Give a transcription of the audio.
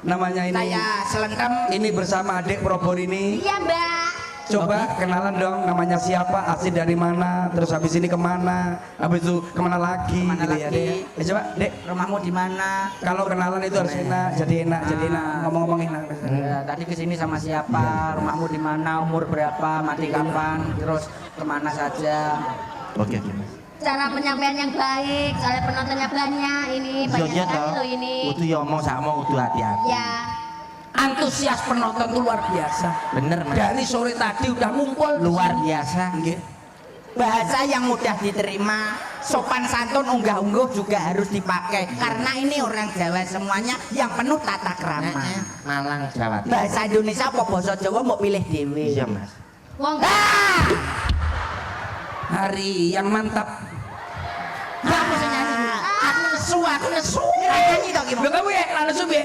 namanya ini. Saya Selentem. Ini bersama adik Probor ini. Iya Mbak. Coba kenalan dong, namanya siapa, asli dari mana, terus habis ini kemana, habis itu kemana lagi, Kemana gitu ya, lagi? Dek. Coba, Dek. Rumahmu di mana? Kalau kenalan itu harus enak, jadi enak, ngomong-ngomong enak. Ya, tadi kesini sama siapa? Rumahmu di mana? Umur berapa? Mati kapan? Terus kemana saja? Oke, Mas. Cara penyampaian yang baik, soalnya penontonnya banyak ini, banyak Iya sekali toh. loh ini. Kudu ya omong sama kudu hati-hati. Ya. Antusias penonton itu luar biasa. Bener, Mas. Dari sore tadi udah ngumpul. Luar biasa. Nggih. Bahasa yang mudah diterima, sopan santun, unggah-ungguh juga harus dipakai. Karena ini orang Jawa semuanya yang penuh tata krama. Malang Jawa Timur. Bahasa Indonesia apa bahasa Jawa mau pilih dewe. Iya, Mas. Wong Hari yang mantap. Aku bisa nyanyi. Aku nesu. Nyanyi dong, Ibu. Lo kamu ya, lalu subi.